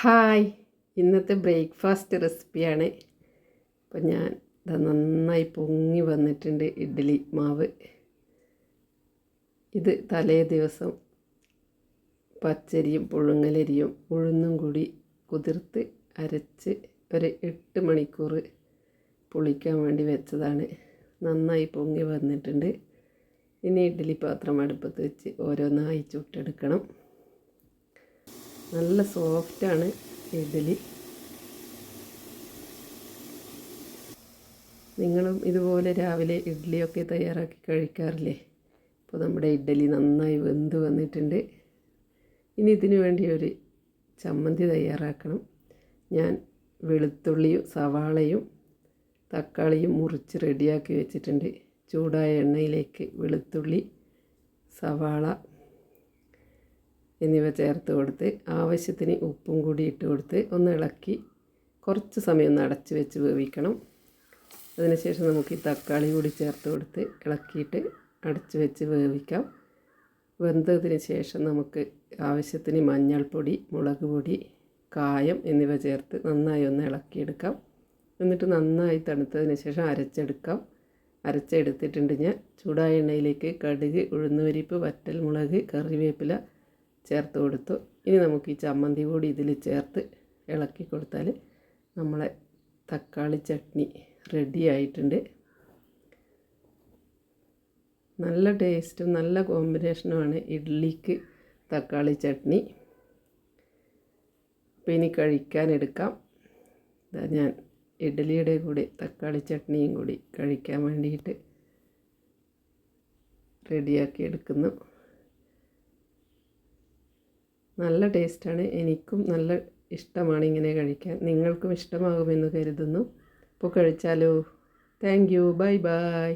Hi, ഇന്നത്തെ breakfast റെസിപ്പിയാണ്. അപ്പം ഞാൻ നന്നായി പൊങ്ങി വന്നിട്ടുണ്ട് ഇഡ്ഡലി മാവ്. ഇത് തലേ ദിവസം പച്ചരിയും പുഴുങ്ങലരിയും ഉഴുന്നും കൂടി കുതിർത്ത് അരച്ച് ഒരു 8 മണിക്കൂർ പുളിക്കാൻ വേണ്ടി വെച്ചതാണ്. നന്നായി പൊങ്ങി വന്നിട്ടുണ്ട്. ഇനി ഇഡ്ഡലി പാത്രം അടുപ്പത്ത് വെച്ച് ഓരോന്നായി ചുട്ടെടുക്കണം. നല്ല സോഫ്റ്റാണ് ഇഡ്ഡലി. നിങ്ങളും ഇതുപോലെ രാവിലെ ഇഡ്ഡലിയൊക്കെ തയ്യാറാക്കി കഴിക്കാറില്ലേ? ഇപ്പോൾ നമ്മുടെ ഇഡ്ഡലി നന്നായി വെന്ത് വന്നിട്ടുണ്ട്. ഇനി ഇതിനു വേണ്ടി ഒരു ചമ്മന്തി തയ്യാറാക്കണം. ഞാൻ വെളുത്തുള്ളിയും സവാളയും തക്കാളിയും മുറിച്ച് റെഡിയാക്കി വെച്ചിട്ടുണ്ട്. ചൂടായ എണ്ണയിലേക്ക് വെളുത്തുള്ളി, സവാള എന്നിവ ചേർത്ത് കൊടുത്ത് ആവശ്യത്തിന് ഉപ്പും കൂടി ഇട്ട് കൊടുത്ത് ഒന്ന് ഇളക്കി കുറച്ച് സമയം ഒന്ന് അടച്ച് വെച്ച് വേവിക്കണം. അതിനുശേഷം നമുക്ക് ഈ തക്കാളി കൂടി ചേർത്ത് കൊടുത്ത് ഇളക്കിയിട്ട് അടച്ച് വെച്ച് വേവിക്കാം. വെന്തതിന് ശേഷം നമുക്ക് ആവശ്യത്തിന് മഞ്ഞൾപ്പൊടി, മുളക് പൊടി, കായം എന്നിവ ചേർത്ത് നന്നായി ഒന്ന് ഇളക്കിയെടുക്കാം. എന്നിട്ട് നന്നായി തണുത്തതിന് ശേഷം അരച്ചെടുക്കാം. അരച്ചെടുത്തിട്ടുണ്ട് ഞാൻ. ചൂടായ എണ്ണയിലേക്ക് കടുക്, ഉഴുന്നുപരിപ്പ്, വറ്റൽമുളക്, കറിവേപ്പില ചേർത്ത് കൊടുത്തു. ഇനി നമുക്ക് ഈ ചമ്മന്തി കൂടി ഇതിൽ ചേർത്ത് ഇളക്കി കൊടുത്താൽ നമ്മളെ തക്കാളി ചട്നി റെഡി ആയിട്ടുണ്ട്. നല്ല ടേസ്റ്റും നല്ല കോമ്പിനേഷനുമാണ് ഇഡ്ഡലിക്ക് തക്കാളി ചട്നി. അപ്പോൾ ഇനി കഴിക്കാനെടുക്കാം. ഇതാ ഞാൻ ഇഡ്ഡലിയുടെ കൂടെ തക്കാളി ചട്നിയും കൂടി കഴിക്കാൻ വേണ്ടിയിട്ട് റെഡിയാക്കി എടുക്കുന്നു. നല്ല ടേസ്റ്റാണ്. എനിക്കും നല്ല ഇഷ്ടമാണ് ഇങ്ങനെ കഴിക്കാൻ. നിങ്ങൾക്കും ഇഷ്ടമാകുമെന്ന് കരുതുന്നു. അപ്പോൾ കഴിച്ചാലോ. Thank you. Bye by.